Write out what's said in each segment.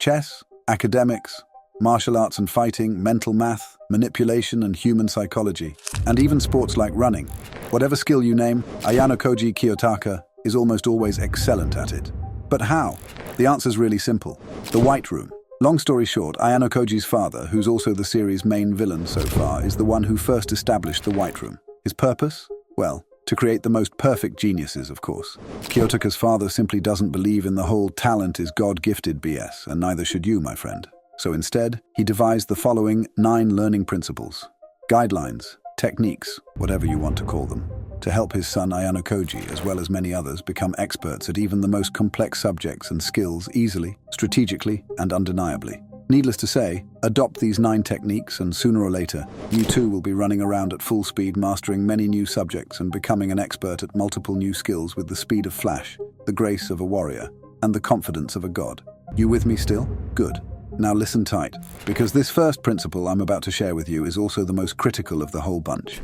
Chess, academics, martial arts and fighting, mental math, manipulation and human psychology, and even sports like running. Whatever skill you name, Ayanokoji Kiyotaka is almost always excellent at it. But how? The answer's really simple. The White Room. Long story short, Ayanokoji's father, who's also the series' main villain so far, is the one who first established the White Room. His purpose? Well, to create the most perfect geniuses, of course. Kiyotaka's father simply doesn't believe in the whole talent is God-gifted BS, and neither should you, my friend. So instead, he devised the following 9 learning principles, guidelines, techniques, whatever you want to call them, to help his son Ayanokoji, as well as many others, become experts at even the most complex subjects and skills easily, strategically, and undeniably. Needless to say, adopt these 9 techniques and sooner or later, you too will be running around at full speed mastering many new subjects and becoming an expert at multiple new skills with the speed of flash, the grace of a warrior, and the confidence of a god. You with me still? Good. Now listen tight, because this first principle I'm about to share with you is also the most critical of the whole bunch.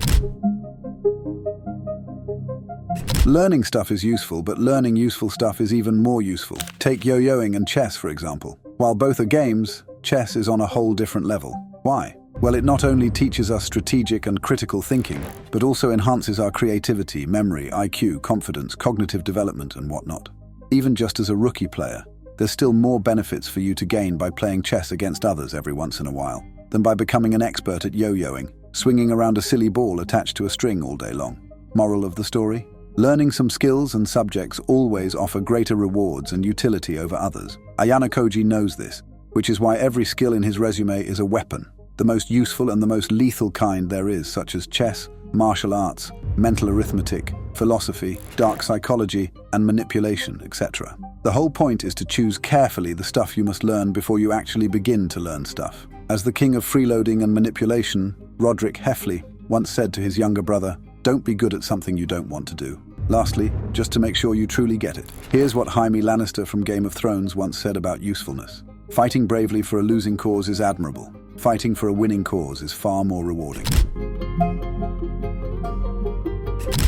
Learning stuff is useful, but learning useful stuff is even more useful. Take yo-yoing and chess, for example. While both are games, chess is on a whole different level. Why? Well, it not only teaches us strategic and critical thinking, but also enhances our creativity, memory, IQ, confidence, cognitive development, and whatnot. Even just as a rookie player, there's still more benefits for you to gain by playing chess against others every once in a while than by becoming an expert at yo-yoing, swinging around a silly ball attached to a string all day long. Moral of the story? Learning some skills and subjects always offer greater rewards and utility over others. Ayanokoji knows this, which is why every skill in his resume is a weapon, the most useful and the most lethal kind there is, such as chess, martial arts, mental arithmetic, philosophy, dark psychology, and manipulation, etc. The whole point is to choose carefully the stuff you must learn before you actually begin to learn stuff. As the king of freeloading and manipulation, Roderick Heffley, once said to his younger brother, "Don't be good at something you don't want to do." Lastly, just to make sure you truly get it, here's what Jaime Lannister from Game of Thrones once said about usefulness. Fighting bravely for a losing cause is admirable. Fighting for a winning cause is far more rewarding.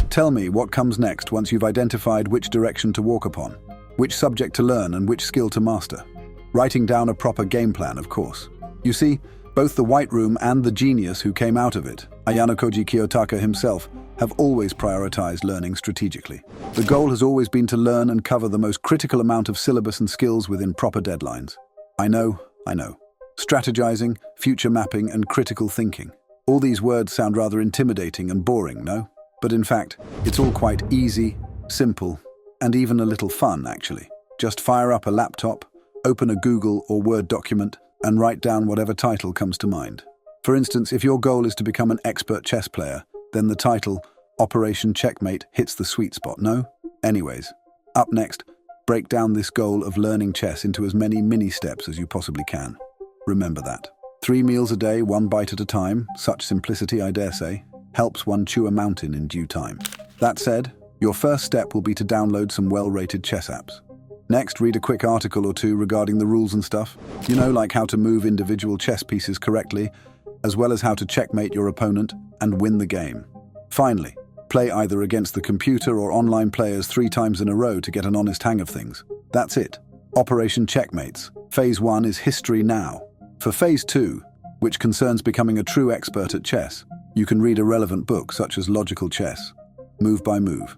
Tell me what comes next once you've identified which direction to walk upon, which subject to learn and which skill to master. Writing down a proper game plan, of course. You see, both the White Room and the genius who came out of it, Ayanokoji Kiyotaka himself, have always prioritized learning strategically. The goal has always been to learn and cover the most critical amount of syllabus and skills within proper deadlines. I know. Strategizing, future mapping, and critical thinking. All these words sound rather intimidating and boring, no? But in fact, it's all quite easy, simple, and even a little fun, actually. Just fire up a laptop, open a Google or Word document, and write down whatever title comes to mind. For instance, if your goal is to become an expert chess player, then the title, Operation Checkmate, hits the sweet spot, no? Anyways, up next, break down this goal of learning chess into as many mini-steps as you possibly can. Remember that. 3 meals a day, 1 bite at a time, such simplicity, I dare say, helps one chew a mountain in due time. That said, your first step will be to download some well-rated chess apps. Next, read a quick article or 2 regarding the rules and stuff. You know, like how to move individual chess pieces correctly, as well as how to checkmate your opponent and win the game. Finally, play either against the computer or online players 3 times in a row to get an honest hang of things. That's it. Operation Checkmates. Phase 1 is history now. For Phase 2, which concerns becoming a true expert at chess, you can read a relevant book such as Logical Chess, Move by Move.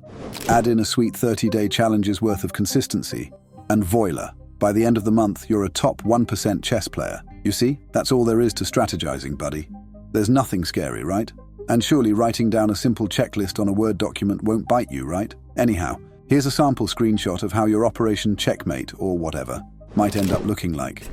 Add in a sweet 30-day challenge's worth of consistency, and voila, by the end of the month, you're a top 1% chess player. You see, that's all there is to strategizing, buddy. There's nothing scary, right? And surely writing down a simple checklist on a Word document won't bite you, right? Anyhow, here's a sample screenshot of how your Operation Checkmate, or whatever, might end up looking like.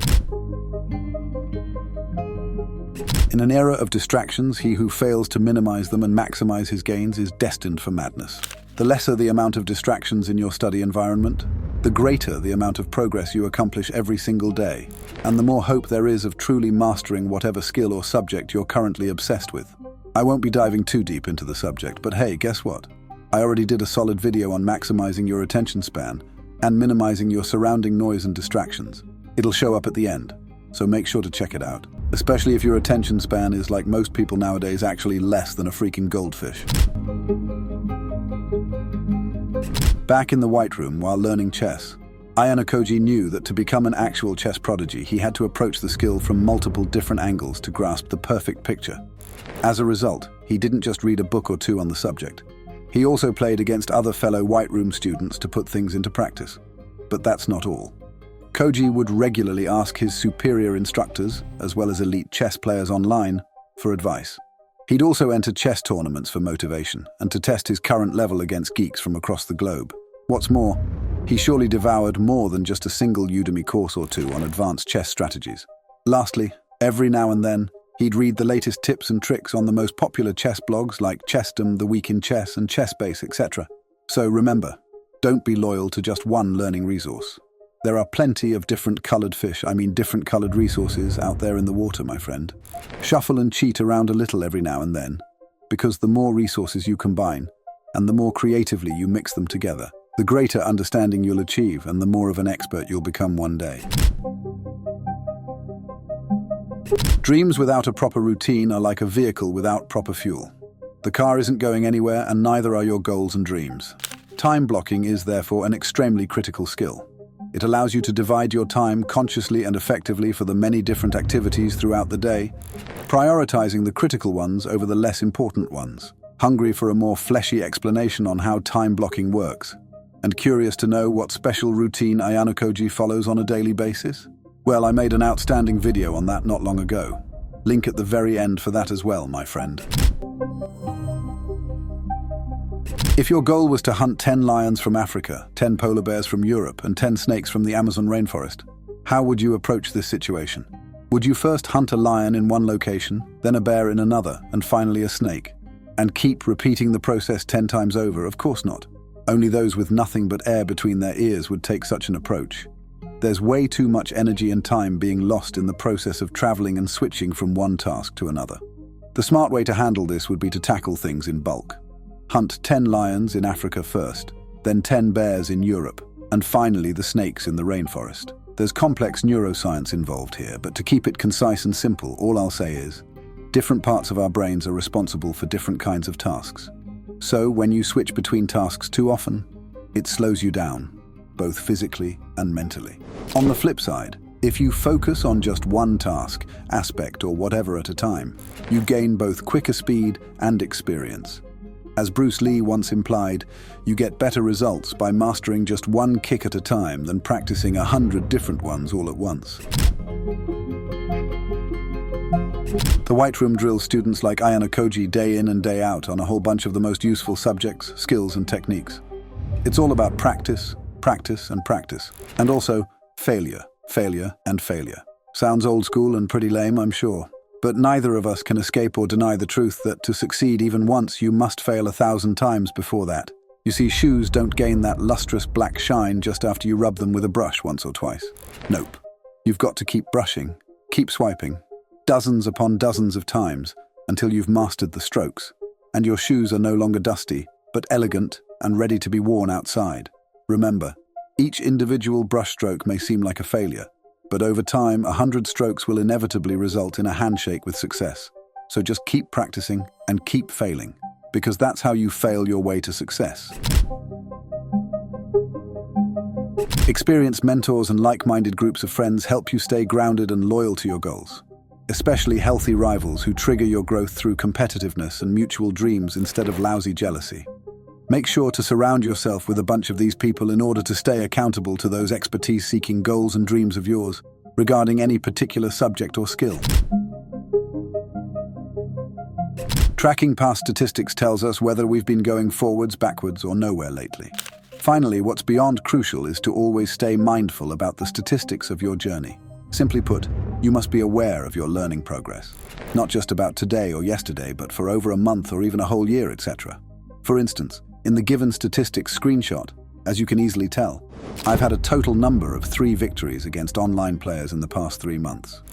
In an era of distractions, he who fails to minimize them and maximize his gains is destined for madness. The lesser the amount of distractions in your study environment, the greater the amount of progress you accomplish every single day, and the more hope there is of truly mastering whatever skill or subject you're currently obsessed with. I won't be diving too deep into the subject, but hey, guess what? I already did a solid video on maximizing your attention span and minimizing your surrounding noise and distractions. It'll show up at the end, so make sure to check it out. Especially if your attention span is, like most people nowadays, actually less than a freaking goldfish. Back in the White Room while learning chess, Ayanokoji knew that to become an actual chess prodigy, he had to approach the skill from multiple different angles to grasp the perfect picture. As a result, he didn't just read a book or two on the subject. He also played against other fellow White Room students to put things into practice. But that's not all. Koji would regularly ask his superior instructors, as well as elite chess players online, for advice. He'd also enter chess tournaments for motivation and to test his current level against geeks from across the globe. What's more, he surely devoured more than just a single Udemy course or two on advanced chess strategies. Lastly, every now and then, he'd read the latest tips and tricks on the most popular chess blogs like Chessdom, The Week in Chess, and Chessbase, etc. So remember, don't be loyal to just one learning resource. There are plenty of different colored resources out there in the water, my friend. Shuffle and cheat around a little every now and then, because the more resources you combine, and the more creatively you mix them together, the greater understanding you'll achieve and the more of an expert you'll become one day. Dreams without a proper routine are like a vehicle without proper fuel. The car isn't going anywhere, and neither are your goals and dreams. Time blocking is therefore an extremely critical skill. It allows you to divide your time consciously and effectively for the many different activities throughout the day, prioritizing the critical ones over the less important ones. Hungry for a more fleshy explanation on how time blocking works? And curious to know what special routine Ayanokoji follows on a daily basis? Well, I made an outstanding video on that not long ago. Link at the very end for that as well, my friend. If your goal was to hunt 10 lions from Africa, 10 polar bears from Europe, and 10 snakes from the Amazon rainforest, how would you approach this situation? Would you first hunt a lion in one location, then a bear in another, and finally a snake? And keep repeating the process 10 times over? Of course not. Only those with nothing but air between their ears would take such an approach. There's way too much energy and time being lost in the process of traveling and switching from one task to another. The smart way to handle this would be to tackle things in bulk. Hunt 10 lions in Africa first, then 10 bears in Europe, and finally the snakes in the rainforest. There's complex neuroscience involved here, but to keep it concise and simple, all I'll say is, different parts of our brains are responsible for different kinds of tasks. So when you switch between tasks too often, it slows you down, both physically and mentally. On the flip side, if you focus on just one task, aspect, or whatever at a time, you gain both quicker speed and experience. As Bruce Lee once implied, you get better results by mastering just one kick at a time than practicing 100 different ones all at once. The White Room drills students like Ayanokoji day in and day out on a whole bunch of the most useful subjects, skills, and techniques. It's all about practice, practice, and practice. And also, failure, failure, and failure. Sounds old school and pretty lame, I'm sure. But neither of us can escape or deny the truth that to succeed even once, you must fail 1,000 times before that. You see, shoes don't gain that lustrous black shine just after you rub them with a brush once or twice. Nope. You've got to keep brushing, keep swiping, dozens upon dozens of times until you've mastered the strokes, and your shoes are no longer dusty, but elegant and ready to be worn outside. Remember, each individual brushstroke may seem like a failure, but over time, 100 strokes will inevitably result in a handshake with success. So just keep practicing and keep failing, because that's how you fail your way to success. Experienced mentors and like-minded groups of friends help you stay grounded and loyal to your goals, especially healthy rivals who trigger your growth through competitiveness and mutual dreams instead of lousy jealousy. Make sure to surround yourself with a bunch of these people in order to stay accountable to those expertise-seeking goals and dreams of yours regarding any particular subject or skill. Tracking past statistics tells us whether we've been going forwards, backwards, or nowhere lately. Finally, what's beyond crucial is to always stay mindful about the statistics of your journey. Simply put, you must be aware of your learning progress. Not just about today or yesterday, but for over a month or even a whole year, etc. For instance, in the given statistics screenshot, as you can easily tell, I've had a total number of 3 victories against online players in the past 3 months.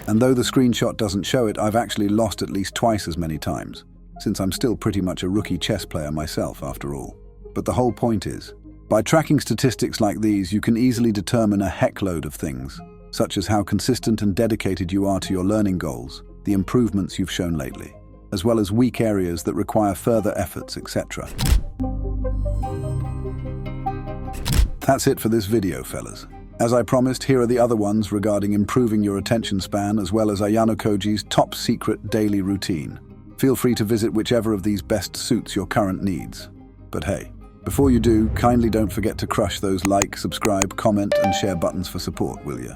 And though the screenshot doesn't show it, I've actually lost at least twice as many times, since I'm still pretty much a rookie chess player myself after all. But the whole point is, by tracking statistics like these, you can easily determine a heckload of things, such as how consistent and dedicated you are to your learning goals, the improvements you've shown lately, as well as weak areas that require further efforts, etc. That's it for this video, fellas. As I promised, here are the other ones regarding improving your attention span, as well as Ayanokoji's top-secret daily routine. Feel free to visit whichever of these best suits your current needs. But hey, before you do, kindly don't forget to crush those like, subscribe, comment, and share buttons for support, will you?